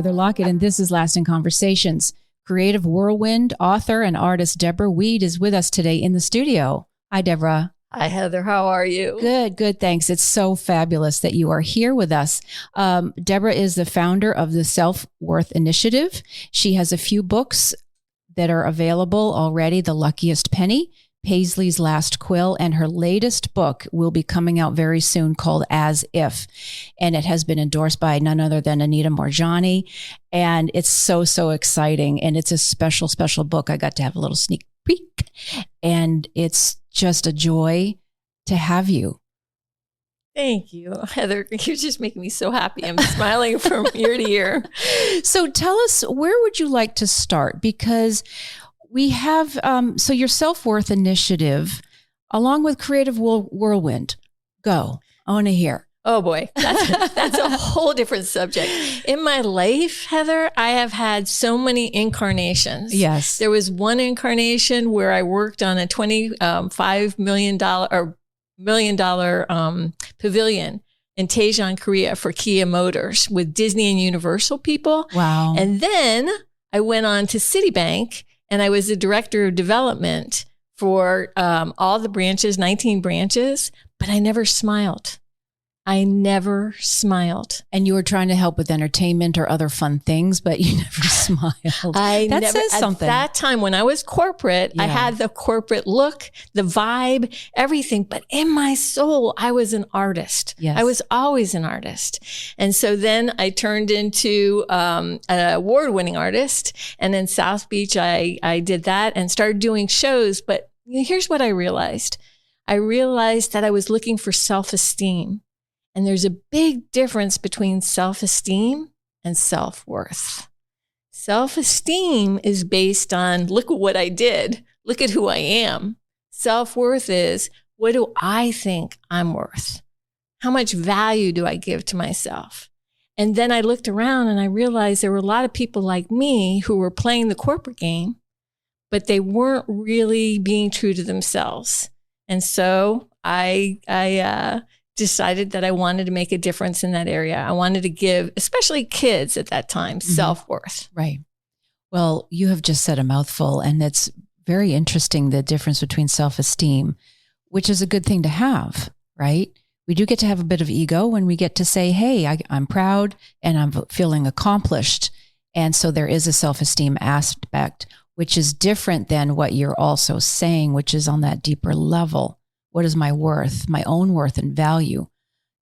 Heather Lockett, and this is Lasting Conversations. Creative whirlwind, author, and artist Deborah Weed is with us today in the studio. Hi, Deborah. Hi, Heather. How are you? Good. Thanks. It's so fabulous that you are here with us. Deborah is the founder of the Self-Worth Initiative. She has a few books that are available already. The Luckiest Penny, Paisley's Last Quill, and her latest book will be coming out very soon called As If. And it has been endorsed by none other than Anita Morjani. And it's so exciting. And it's a special book. I got to have a little sneak peek. And it's just a joy to have you. Thank you, Heather. You're just making me so happy. I'm smiling from ear to ear. So tell us, where would you like to start? Because we have, so your Self-Worth Initiative, along with Creative Whirlwind. Go. I want to hear. Oh boy, that's a whole different subject. In my life, Heather, I have had so many incarnations. Yes. There was one incarnation where I worked on a $25 million pavilion in Daejeon, Korea for Kia Motors with Disney and Universal people. Wow. And then I went on to Citibank and I was the director of development for all the branches, 19 branches, but I never smiled. And you were trying to help with entertainment or other fun things, but you never smiled. That says something. At that time, when I was corporate, I had the corporate look, the vibe, everything. But in my soul, I was an artist. Yes. I was always an artist. And so then I turned into an award-winning artist. And in South Beach, I did that and started doing shows. But here's what I realized. I realized that I was looking for self-esteem. And there's a big difference between self-esteem and self-worth. Self-esteem is based on, look at what I did. Look at who I am. Self-worth is, what do I think I'm worth? How much value do I give to myself? And then I looked around and I realized there were a lot of people like me who were playing the corporate game, but they weren't really being true to themselves. And so I decided that I wanted to make a difference in that area. I wanted to give, especially kids at that time, self-worth. Right. Well, you have just said a mouthful, and it's very interesting, the difference between self-esteem, which is a good thing to have, right? We do get to have a bit of ego when we get to say, hey, I'm proud and I'm feeling accomplished. And so there is a self-esteem aspect, which is different than what you're also saying, which is on that deeper level. What is my worth, my own worth and value?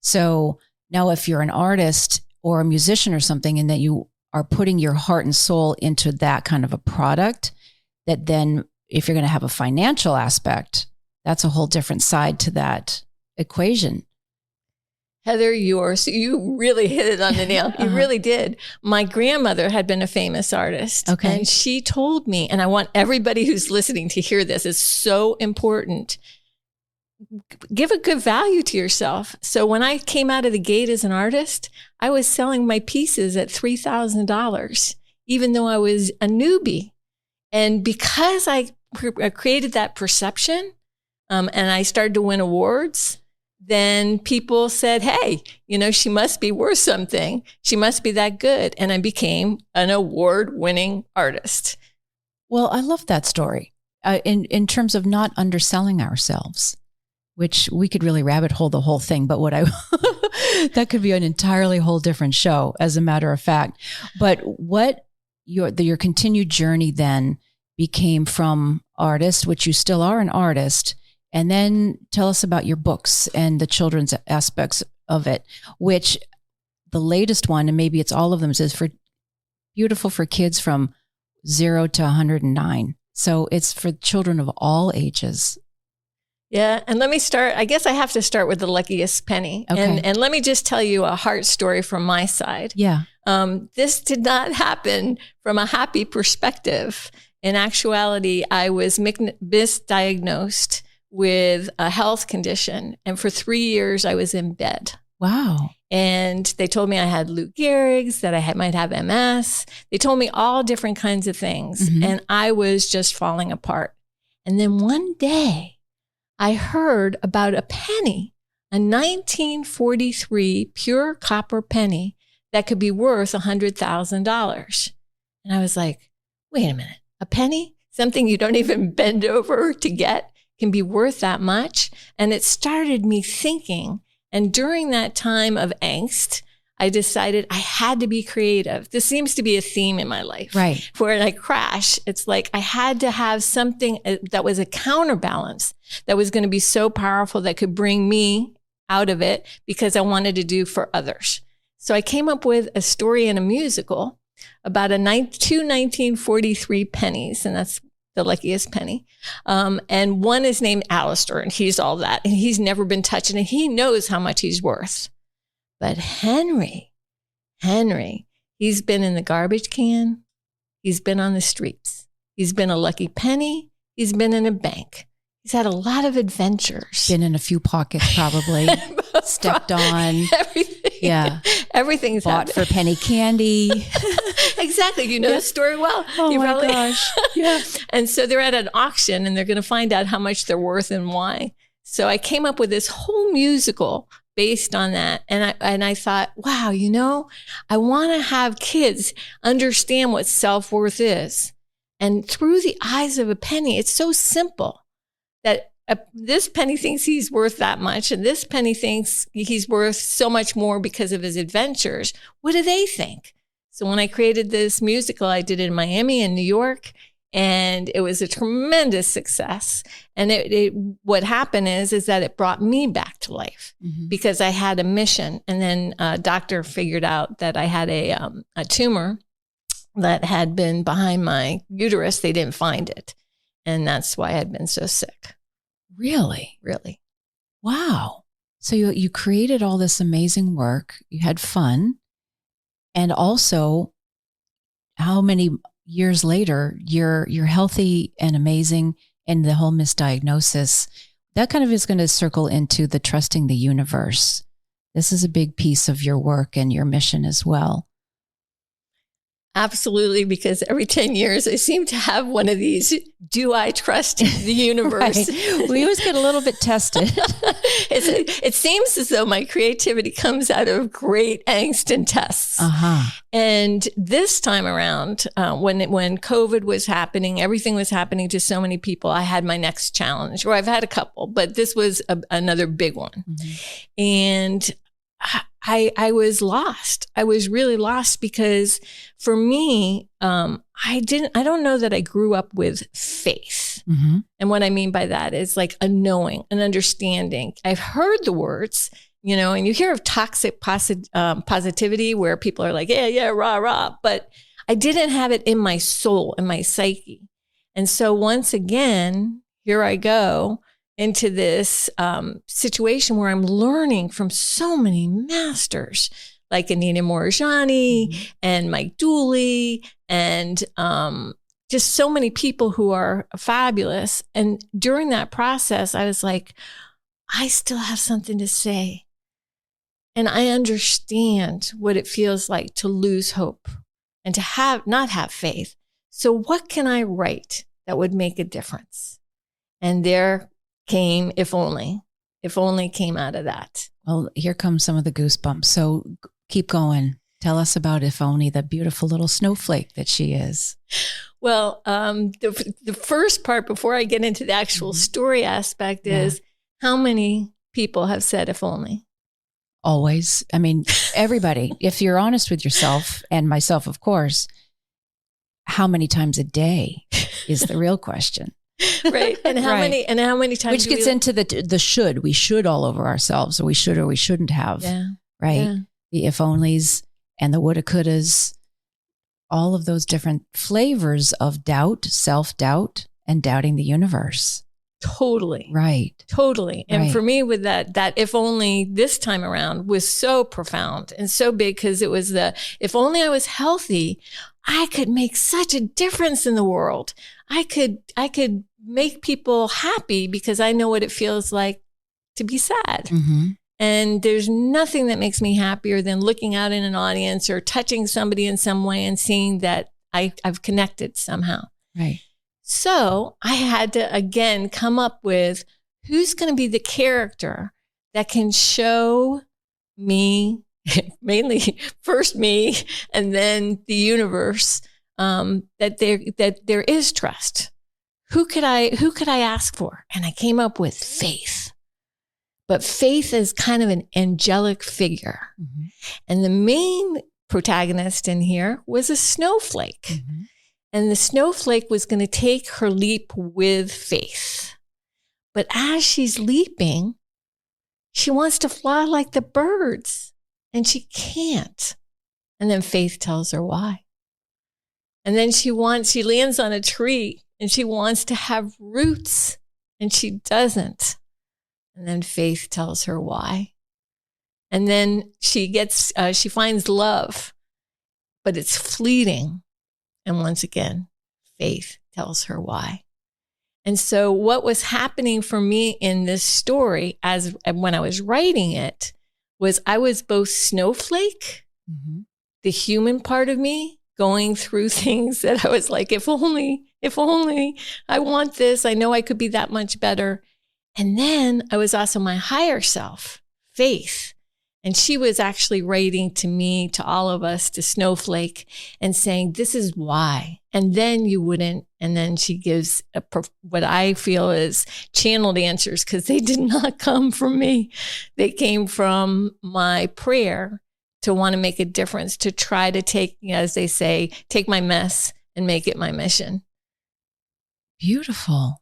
So now if you're an artist or a musician or something, and that you are putting your heart and soul into that kind of a product, that then if you're going to have a financial aspect, that's a whole different side to that equation. Heather, you really hit it on the nail. You really did. My grandmother had been a famous artist. Okay. And she told me, and I want everybody who's listening to hear this, it's so important. Give a good value to yourself. So when I came out of the gate as an artist, I was selling my pieces at $3,000, even though I was a newbie. And because I created that perception, and I started to win awards, then people said, hey, she must be worth something. She must be that good. And I became an award-winning artist. Well, I love that story in terms of not underselling ourselves, which we could really rabbit hole the whole thing, but that could be an entirely whole different show, as a matter of fact. But what your continued journey then became from artist, which you still are an artist, and then tell us about your books and the children's aspects of it, which the latest one, and maybe it's all of them, is beautiful for kids from 0 to 109. So it's for children of all ages. Yeah. And let me start, I guess I have to start with the luckiest penny. Okay. And let me just tell you a heart story from my side. Yeah. This did not happen from a happy perspective. In actuality, I was misdiagnosed with a health condition. And for 3 years, I was in bed. Wow. And they told me I had Lou Gehrig's, that I might have MS. They told me all different kinds of things. Mm-hmm. And I was just falling apart. And then one day, I heard about a penny, a 1943 pure copper penny that could be worth $100,000. And I was like, wait a minute, a penny? Something you don't even bend over to get can be worth that much? And it started me thinking. And during that time of angst, I decided I had to be creative. This seems to be a theme in my life. Right. When I crash, it's like I had to have something that was a counterbalance that was going to be so powerful that could bring me out of it because I wanted to do for others. So I came up with a story in a musical about two 1943 pennies, and that's the luckiest penny. And one is named Alistair, and he's all that, and he's never been touched, and he knows how much he's worth. But Henry, he's been in the garbage can. He's been on the streets. He's been a lucky penny. He's been in a bank. He's had a lot of adventures. Been in a few pockets, probably. Stepped on. Everything. Yeah. Everything's bought happened. for penny candy. Exactly. You know the story well. Oh you my gosh. Yeah. And so they're at an auction and they're going to find out how much they're worth and why. So I came up with this whole musical based on that. And I thought, wow, I want to have kids understand what self-worth is. And through the eyes of a penny, it's so simple that this penny thinks he's worth that much, and this penny thinks he's worth so much more because of his adventures. What do they think? So when I created this musical, I did it in Miami and New York, and it was a tremendous success. And what happened is that it brought me back to life because I had a mission. And then a doctor figured out that I had a tumor that had been behind my uterus. They didn't find it. And that's why I'd been so sick. Really? Really. Wow. So you created all this amazing work. You had fun. And also, how many years later, you're healthy and amazing, and the whole misdiagnosis, that kind of is going to circle into the trusting the universe. This is a big piece of your work and your mission as well. Absolutely, because every 10 years I seem to have one of these, do I trust the universe? Right. We always get a little bit tested. It seems as though my creativity comes out of great angst and tests. And this time around, when COVID was happening, everything was happening to so many people, I had my next challenge, or I've had a couple, but this was another big one. And I was lost. I was really lost because for me, I don't know that I grew up with faith. And what I mean by that is like a knowing, an understanding. I've heard the words, and you hear of toxic positivity where people are like, yeah, rah, rah. But I didn't have it in my soul, in my psyche. And so once again, here I go into this situation where I'm learning from so many masters like Anita Moorjani and Mike Dooley and just so many people who are fabulous. And during that process, I was like, I still have something to say. And I understand what it feels like to lose hope and to not have faith. So what can I write that would make a difference? And there came If Only came out of that. Well, here comes some of the goosebumps. So keep going. Tell us about If Only, the beautiful little snowflake that she is. Well, the first part before I get into the actual story aspect is how many people have said if only? Always. I mean, everybody, if you're honest with yourself and myself, of course, how many times a day is the real question. Right. And how many times? Which gets into the should. We should all over ourselves, or we should or we shouldn't have. Yeah. Right. Yeah. The if onlys and the woulda couldas, all of those different flavors of doubt, self-doubt, and doubting the universe. Totally. Right. Totally. And Right. for me with that if only this time around was so profound and so big because it was if only I was healthy, I could make such a difference in the world. I could make people happy because I know what it feels like to be sad. And there's nothing that makes me happier than looking out in an audience or touching somebody in some way and seeing that I've connected somehow. Right. So I had to, again, come up with who's going to be the character that can show me mainly first me and then the universe, that there is trust. Who could I ask for? And I came up with faith. But faith is kind of an angelic figure. Mm-hmm. And the main protagonist in here was a snowflake. Mm-hmm. And the snowflake was going to take her leap with faith. But as she's leaping, she wants to fly like the birds, and she can't. And then faith tells her why. And then she lands on a tree, and she wants to have roots, and she doesn't. And then faith tells her why. And then she finds love, but it's fleeting. And once again, faith tells her why. And so what was happening for me in this story when I was writing it was I was both snowflake, mm-hmm. the human part of me, going through things that I was like, if only I want this, I know I could be that much better. And then I was also my higher self, faith. And she was actually writing to me, to all of us, to Snowflake, and saying, this is why. And then you wouldn't. And then she gives what I feel is channeled answers, because they did not come from me. They came from my prayer to want to make a difference, to try to take, as they say, take my mess and make it my mission. Beautiful.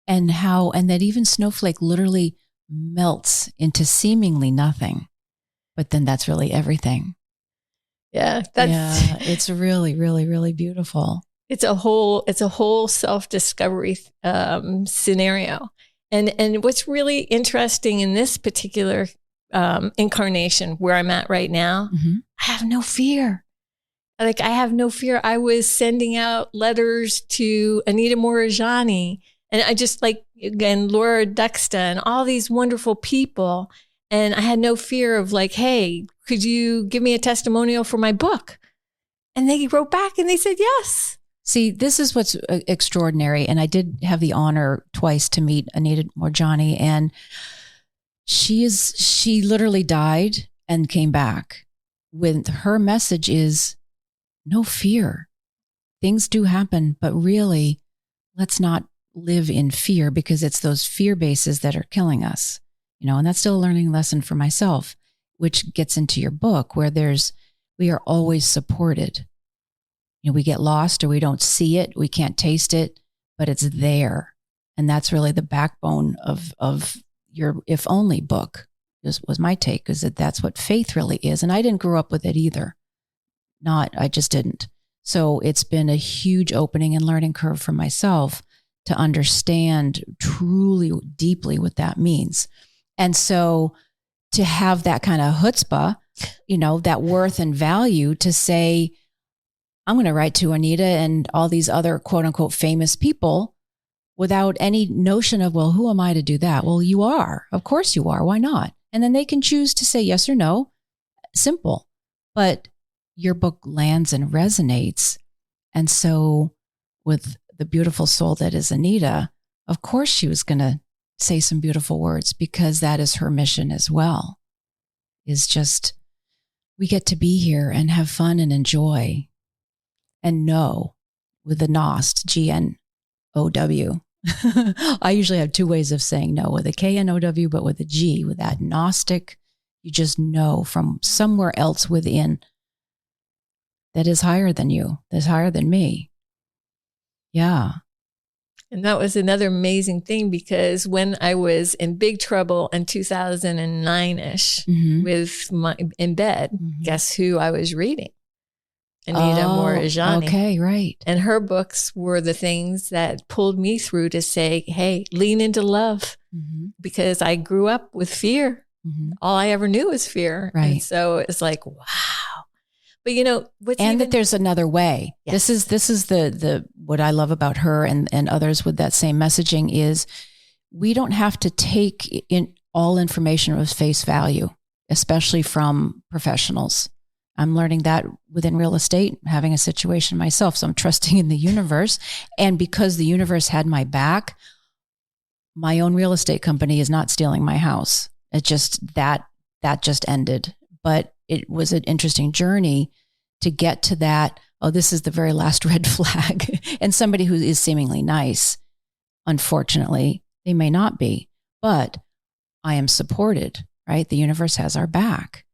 And that even Snowflake literally melts into seemingly nothing. But then that's really everything. Yeah. It's really, really, really beautiful. It's a whole self-discovery scenario. And what's really interesting in this particular incarnation where I'm at right now, mm-hmm. I have no fear. I have no fear. I was sending out letters to Anita Morajani, and I just again, Laura Duxta, and all these wonderful people. And I had no fear of hey, could you give me a testimonial for my book? And they wrote back and they said, yes. See, this is what's extraordinary. And I did have the honor twice to meet Anita Morjani, and she literally died and came back with her message is no fear. Things do happen, but really let's not live in fear, because it's those fear bases that are killing us. And that's still a learning lesson for myself, which gets into your book where we are always supported. We get lost or we don't see it. We can't taste it, but it's there. And that's really the backbone of your If Only book was my take, because that's what faith really is. And I didn't grow up with it either. I just didn't. So it's been a huge opening and learning curve for myself to understand truly deeply what that means. And so to have that kind of chutzpah, that worth and value to say, I'm going to write to Anita and all these other quote unquote famous people without any notion of, well, who am I to do that? Well, you are. Of course you are. Why not? And then they can choose to say yes or no. Simple. But your book lands and resonates. And so with the beautiful soul that is Anita, of course she was going to say some beautiful words, because that is her mission as well, is just, we get to be here and have fun and enjoy and know with the Gnost, G-N-O-W. I usually have two ways of saying no, with a K-N-O-W, but with a G, with that Gnostic, you just know from somewhere else within that is higher than you, that's higher than me. Yeah. And that was another amazing thing, because when I was in big trouble in 2009-ish mm-hmm. In bed, mm-hmm. guess who I was reading? Anita Morajani. Okay, right. And her books were the things that pulled me through to say, hey, lean into love, mm-hmm. because I grew up with fear. Mm-hmm. All I ever knew was fear. Right. And so it's like, wow. But that there's another way. Yes. This is the what I love about her and others with that same messaging is we don't have to take in all information with face value, especially from professionals. I'm learning that within real estate, having a situation myself. So I'm trusting in the universe. And because the universe had my back, my own real estate company is not stealing my house. It just, that just ended. But it was an interesting journey to get to that. Oh, this is the very last red flag. And somebody who is seemingly nice, unfortunately, they may not be, but I am supported, right? The universe has our back.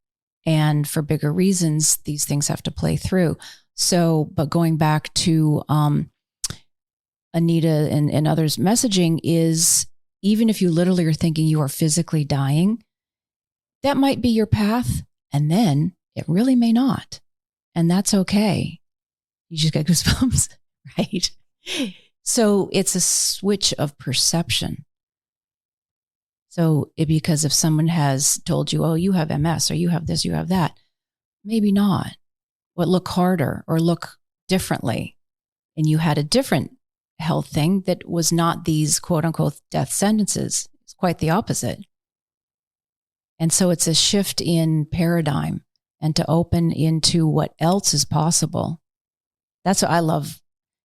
And for bigger reasons, these things have to play through. So, but going back to Anita and others' messaging is, even if you literally are thinking you are physically dying, that might be your path. And then it really may not. And that's okay. You just got goosebumps, right? So it's a switch of perception. So because if someone has told you, oh, you have MS, or you have this, you have that, maybe not. But look harder or look differently. And you had a different health thing that was not these quote unquote death sentences. It's quite the opposite. And so it's a shift in paradigm and to open into what else is possible. That's what I love.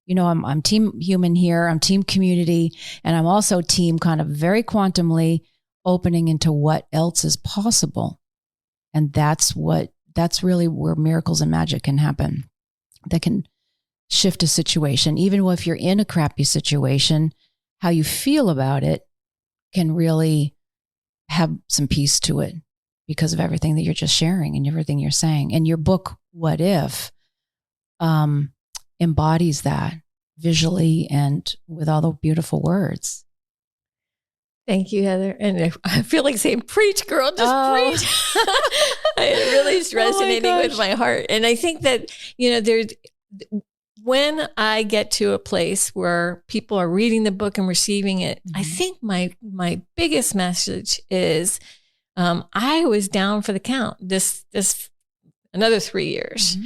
You know, I'm team human here. I'm team community. And I'm also team kind of very quantumly opening into what else is possible. And that's really where miracles and magic can happen. That can shift a situation. Even if you're in a crappy situation, how you feel about it can really have some peace to it because of everything that you're just sharing and everything you're saying. And your book, What If, embodies that visually and with all the beautiful words. Thank you, Heather. And I feel like saying, preach, girl, just preach. It really is resonating with my heart. And I think that, when I get to a place where people are reading the book and receiving it, I think my biggest message is, I was down for the count this another 3 years.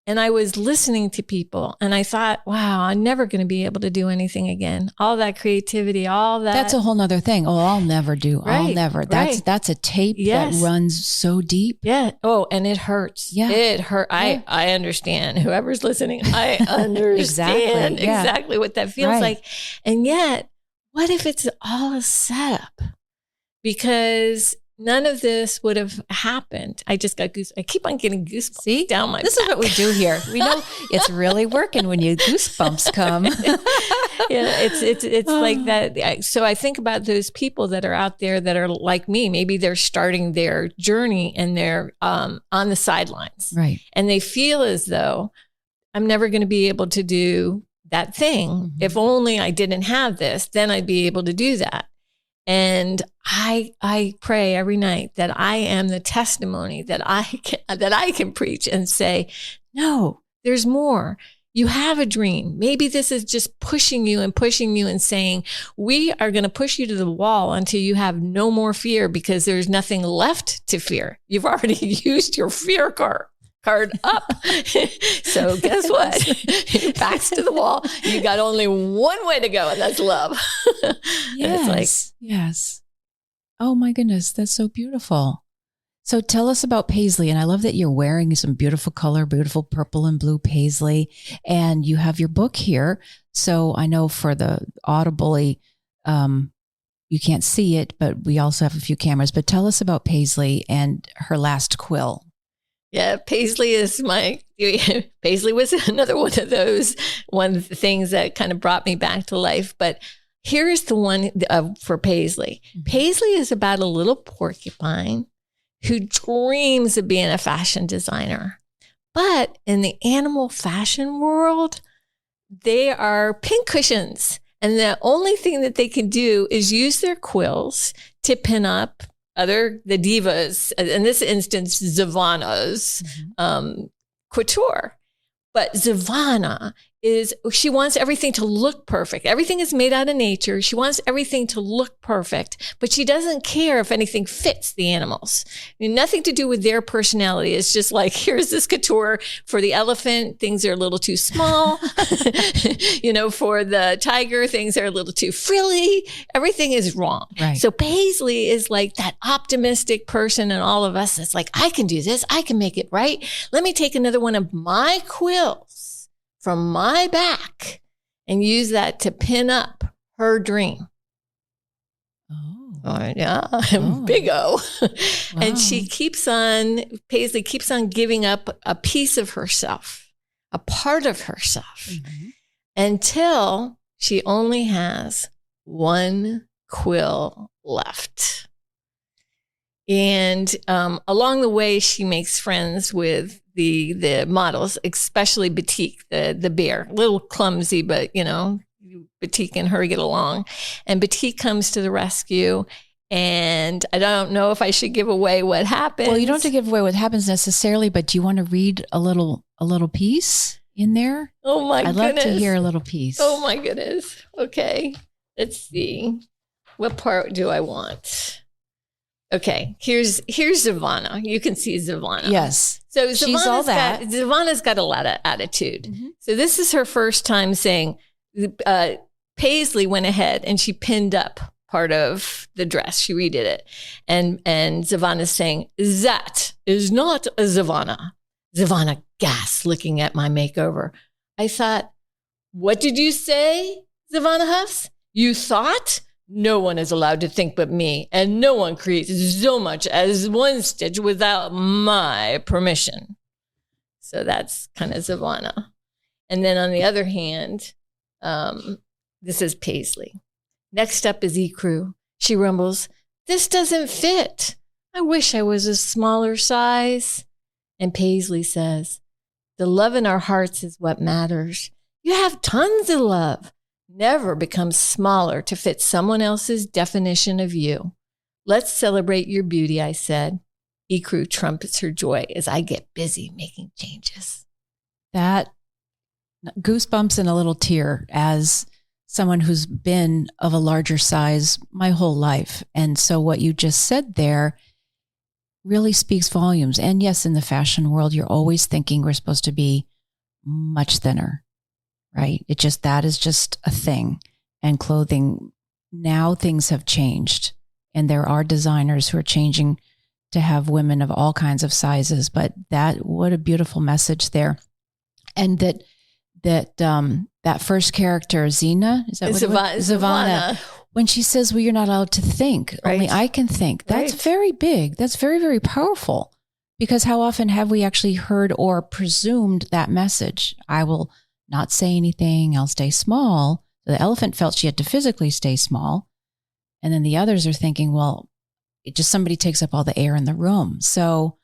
And I was listening to people and I thought, wow, I'm never going to be able to do anything again. All that creativity, all that. That's a whole nother thing. Oh, I'll never do. Right, I'll never. That's a tape that runs so deep. Yeah. Oh, and it hurts. Yeah. It hurt. Yeah. I understand. Whoever's listening, I understand exactly what that feels like. And yet, what if it's all a setup? Because none of this would have happened. I just got I keep on getting goosebumps. See? Down my This back. Is what we do here. We know it's really working when you goosebumps come. It's like that. So I think about those people that are out there that are like me. Maybe they're starting their journey and they're on the sidelines. Right. And they feel as though I'm never going to be able to do that thing. If only I didn't have this, then I'd be able to do that. And I pray every night that I am the testimony that I can preach and say, no, there's more. You have a dream. Maybe this is just pushing you and saying, we are going to push you to the wall until you have no more fear because there's nothing left to fear. You've already used your fear card up. So guess what? Your back's to the wall. You got only one way to go, and that's love. Yes. Oh my goodness, that's so beautiful. So tell us about Paisley. And I love that you're wearing some beautiful color, beautiful purple and blue Paisley. And you have your book here. So I know for the audibly, you can't see it, but we also have a few cameras. But tell us about Paisley and her last quill. Yeah, Paisley Paisley was another one of the things that kind of brought me back to life. But here's the one for Paisley. Paisley is about a little porcupine who dreams of being a fashion designer. But in the animal fashion world, they are pincushions. And the only thing that they can do is use their quills to pin up the divas, in this instance, Zavana's couture. But Zavana she wants everything to look perfect. Everything is made out of nature. She wants everything to look perfect, but she doesn't care if anything fits the animals. Nothing to do with their personality. It's just like, here's this couture for the elephant. Things are a little too small. For the tiger, things are a little too frilly. Everything is wrong. Right. So Paisley is like that optimistic person in all of us. It's like, I can do this. I can make it right. Let me take another one of my quills from my back and use that to pin up her dream. Oh. Oh, yeah, big O. Wow. And Paisley keeps on giving up a piece of herself, a part of herself, until she only has one quill left. And along the way, she makes friends with the models, especially Batik, the bear. A little clumsy, but, Batik and her get along. And Batik comes to the rescue. And I don't know if I should give away what happens. Well, you don't have to give away what happens necessarily, but do you want to read a little piece in there? Oh, my goodness. I'd love to hear a little piece. Oh, my goodness. Okay. Let's see. What part do I want? Okay, here's Zavana. You can see Zavana. Yes. So she's all that. Zavana's got a lot of attitude. So this is her first time saying, Paisley went ahead and she pinned up part of the dress. She redid it. And Zavana's saying, that is not a Zavana. Zavana gasped, looking at my makeover. I thought, what did you say, Zavana huffs? You thought? No one is allowed to think but me, and no one creates so much as one stitch without my permission. So that's kind of Zavana. And then on the other hand, this is Paisley. Next up is Ecru. She rumbles, this doesn't fit. I wish I was a smaller size. And Paisley says, the love in our hearts is what matters. You have tons of love. Never become smaller to fit someone else's definition of you. Let's celebrate your beauty, I said. Ecru trumpets her joy as I get busy making changes. That goosebumps and a little tear as someone who's been of a larger size my whole life. And so what you just said there really speaks volumes. And yes, in the fashion world, you're always thinking we're supposed to be much thinner. Right. That is just a thing. And clothing, now things have changed. And there are designers who are changing to have women of all kinds of sizes. But what a beautiful message there. And that first character, Zena, is that what it was? Zavana. When she says, well, you're not allowed to think, right. Only I can think. That's very big. That's very, very powerful. Because how often have we actually heard or presumed that message? I will not say anything, I'll stay small. The elephant felt she had to physically stay small. And then the others are thinking, well, somebody takes up all the air in the room. So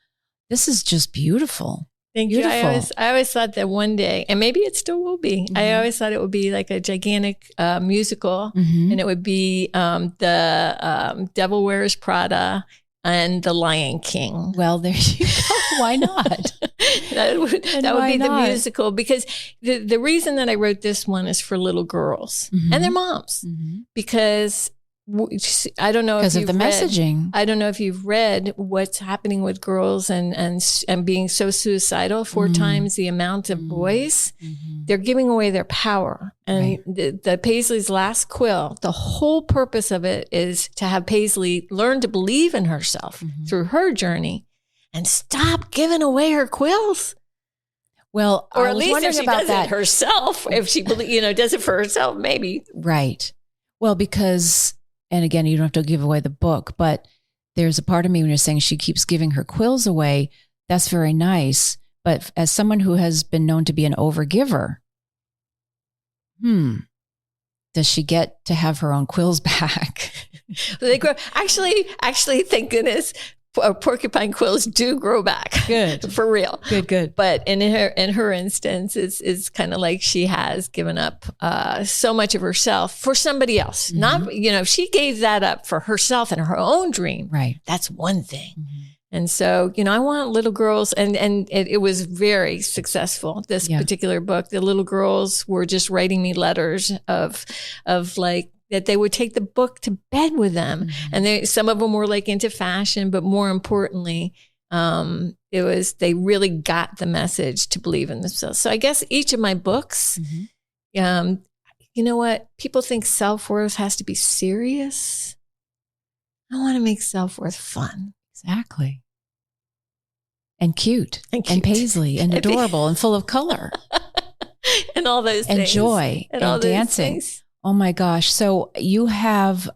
this is just beautiful. Thank you. I always thought that one day, and maybe it still will be, I always thought it would be like a gigantic musical, and it would be the Devil Wears Prada and The Lion King. Well, there you go. Why not? that would be the musical, because the reason that I wrote this one is for little girls and their moms, because I don't know if you've read, messaging. I don't know if you've read what's happening with girls and being so suicidal. 4 times the amount of boys. They're giving away their power. And the Paisley's last quill, the whole purpose of it is to have Paisley learn to believe in herself through her journey and stop giving away her quills. Well, or at least if she does it herself, if she does it for herself, maybe. Right. Well, because, and again, you don't have to give away the book, but there's a part of me when you're saying she keeps giving her quills away. That's very nice. But as someone who has been known to be an overgiver, does she get to have her own quills back? They grow. Actually, thank goodness, porcupine quills do grow back. Good. For real. Good. But in her instance, it's kind of like she has given up so much of herself for somebody else. Not, she gave that up for herself and her own dream. Right. That's one thing. And so, I want little girls, and it was very successful, this particular book. The little girls were just writing me letters of like, that they would take the book to bed with them. And some of them were like into fashion, but more importantly, they really got the message to believe in themselves. So I guess each of my books, you know what? People think self-worth has to be serious. I want to make self-worth fun. Exactly. And cute. And Paisley and adorable and full of color. And all those things. And joy and all dancing. Oh my gosh. So you have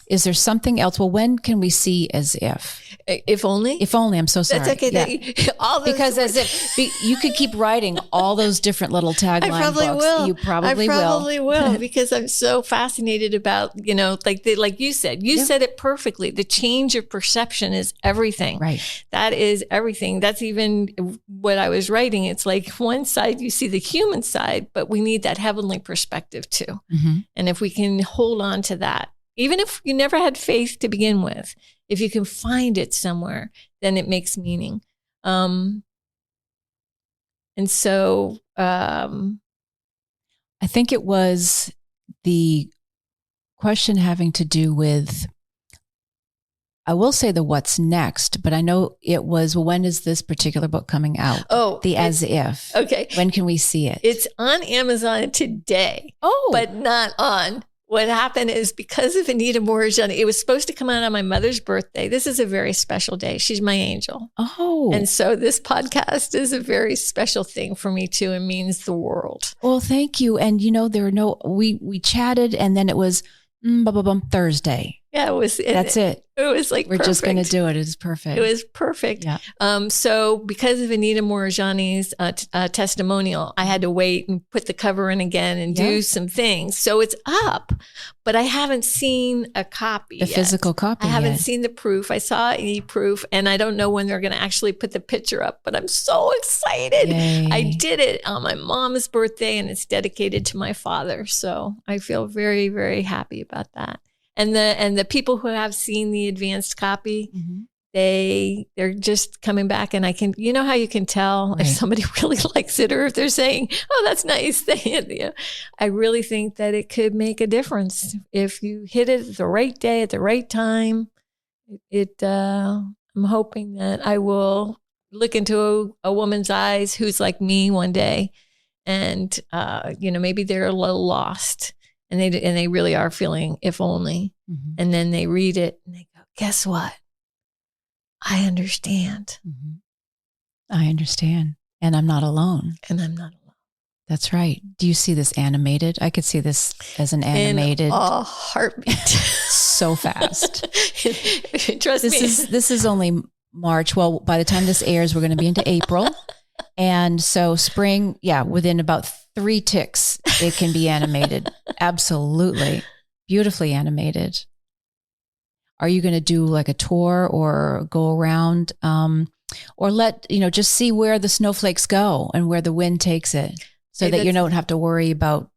Is there something else? Well, when can we see as if? If only? If only. I'm so sorry. That's okay. Yeah. All those because words. as if you could keep writing all those different little tagline I probably books. will. You probably will. I probably will because I'm so fascinated about, like you said. You said it perfectly. The change of perception is everything. Right. That is everything. That's even what I was writing. It's like one side, you see the human side, but we need that heavenly perspective too. Mm-hmm. And if we can hold on to that, even if you never had faith to begin with, if you can find it somewhere, then it makes meaning. And so I think it was the question having to do with, I will say the what's next, but I know it was, well, when is this particular book coming out? Oh, the as if. Okay. When can we see it? It's on Amazon today. Oh. But not on. What happened is because of Anita Morajani, it was supposed to come out on my mother's birthday. This is a very special day. She's my angel. Oh. And so this podcast is a very special thing for me too. It means the world. Well, thank you. And there are we chatted and then it was Thursday. Yeah, it was. That's it. It was like we're perfect. Just going to do it. It's perfect. It was perfect. Yeah. So because of Anita Morajani's testimonial, I had to wait and put the cover in again and do some things. So it's up, but I haven't seen a copy. The physical copy. I haven't seen the proof. I saw e-proof, and I don't know when they're going to actually put the picture up. But I'm so excited. Yay. I did it on my mom's birthday, and it's dedicated to my father. So I feel very, very happy about that. And the people who have seen the advanced copy, they're just coming back, and I can, how you can tell if somebody really likes it or if they're saying, "Oh, that's nice." I really think that it could make a difference if you hit it at the right day at the right time. I'm hoping that I will look into a woman's eyes who's like me one day, and maybe they're a little lost. And they really are feeling if only. Mm-hmm. And then they read it and they go, guess what? I understand. Mm-hmm. I understand. And I'm not alone. That's right. Do you see this animated? I could see this as an animated. In a heartbeat. So fast. Trust me. This is only March. Well, by the time this airs, we're going to be into April. And so spring, within about 3 ticks, it can be animated. Absolutely. Beautifully animated. Are you going to do like a tour or go around or just see where the snowflakes go and where the wind takes it so that you don't have to worry about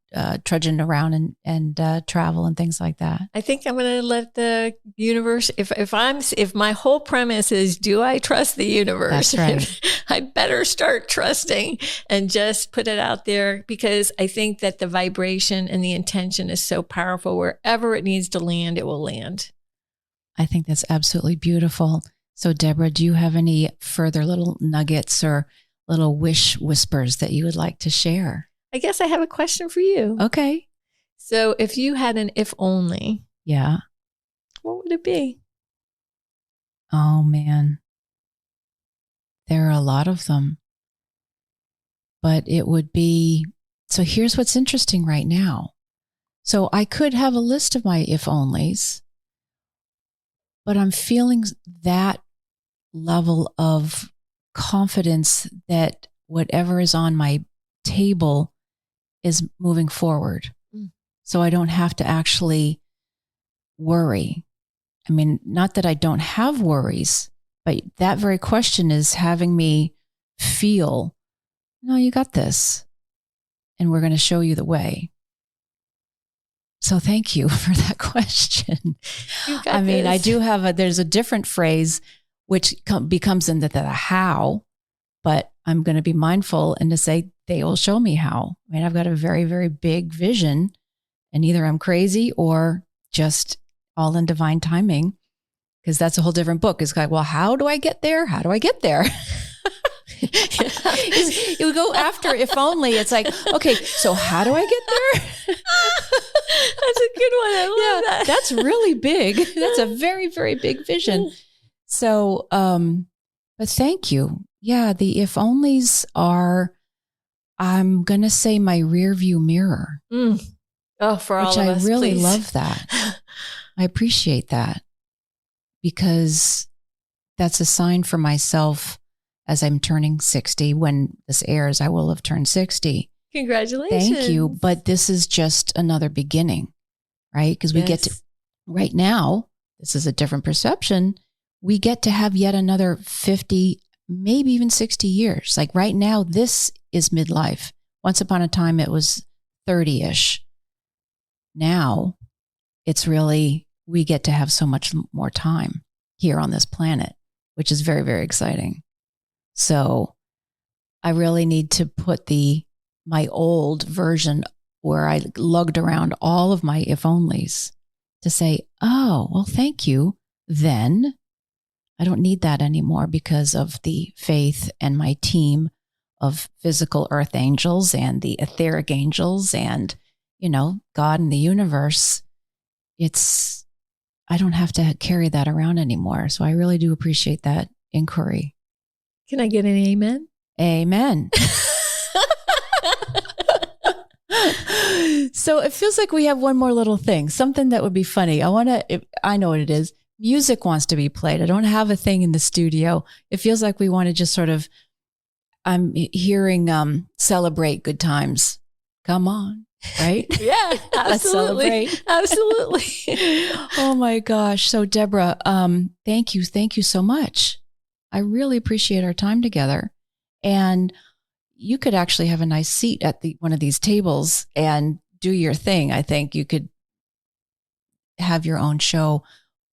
trudging around and travel and things like that? I think I'm going to let the universe, if my whole premise is, do I trust the universe? That's right. I better start trusting and just put it out there, because I think that the vibration and the intention is so powerful. Wherever it needs to land, it will land. I think that's absolutely beautiful. So Deborah, do you have any further little nuggets or little wish whispers that you would like to share? I guess I have a question for you. Okay. So if you had an if only, what would it be? Oh man. There are a lot of them. But it would be, so here's what's interesting right now. So I could have a list of my if onlys, but I'm feeling that level of confidence that whatever is on my table is moving forward. So I don't have to actually worry. I mean, not that I don't have worries, but that very question is having me feel, no, you got this. And we're going to show you the way. So thank you for that question. I mean, this. I do have there's a different phrase which becomes in the how, but I'm going to be mindful and to say, they will show me how. I mean, I've got a very, very big vision, and either I'm crazy or just all in divine timing, because that's a whole different book. It's like, well, how do I get there? How do I get there? You go after if only. It's like, okay, so how do I get there? That's a good one. I love that. That's really big. That's a very, very big vision. So, but thank you. Yeah, the if onlys are, I'm going to say, my rear view mirror. Oh, for all of us, which I really please. love that. I appreciate that, because that's a sign for myself as I'm turning 60. When this airs, I will have turned 60. Congratulations. Thank you. But this is just another beginning, right? Because we get to, right now, this is a different perception. We get to have yet another 50, maybe even 60 years. Like right now, this is midlife. Once upon a time, it was 30-ish. Now, it's really, we get to have so much more time here on this planet, which is very, very exciting. So I really need to put my old version where I lugged around all of my if onlys to say, oh, well, thank you. Then I don't need that anymore because of the faith and my team of physical earth angels and the etheric angels and, God and the universe. I don't have to carry that around anymore. So I really do appreciate that inquiry. Can I get an amen? Amen. So it feels like we have one more little thing, something that would be funny. I know what it is. Music wants to be played. I don't have a thing in the studio. It feels like we want to just sort of, I'm hearing celebrate good times. Come on, right? Yeah, Let's celebrate. Absolutely. Oh my gosh. So Deborah, thank you. Thank you so much. I really appreciate our time together. And you could actually have a nice seat at one of these tables and do your thing. I think you could have your own show,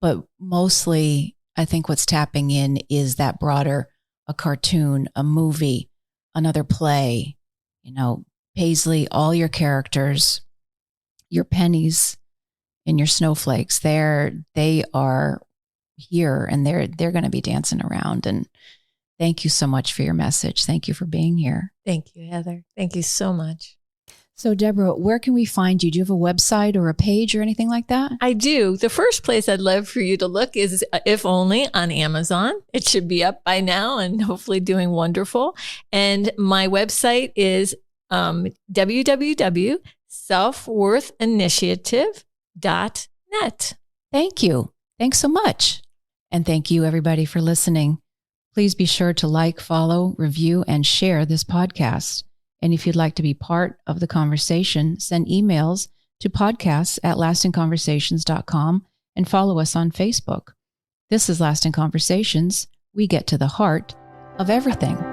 but mostly I think what's tapping in is that broader, a cartoon, a movie, another play, Paisley, all your characters, your pennies and your snowflakes, they are here and they're going to be dancing around. And thank you so much for your message. Thank you for being here. Thank you, Heather. Thank you so much. So Deborah, where can we find you? Do you have a website or a page or anything like that? I do. The first place I'd love for you to look is If Only on Amazon. It should be up by now and hopefully doing wonderful. And my website is www.selfworthinitiative.net. Thank you. Thanks so much. And thank you everybody for listening. Please be sure to like, follow, review, and share this podcast. And if you'd like to be part of the conversation, send emails to podcasts@lastingconversations.com and follow us on Facebook. This is Lasting Conversations. We get to the heart of everything.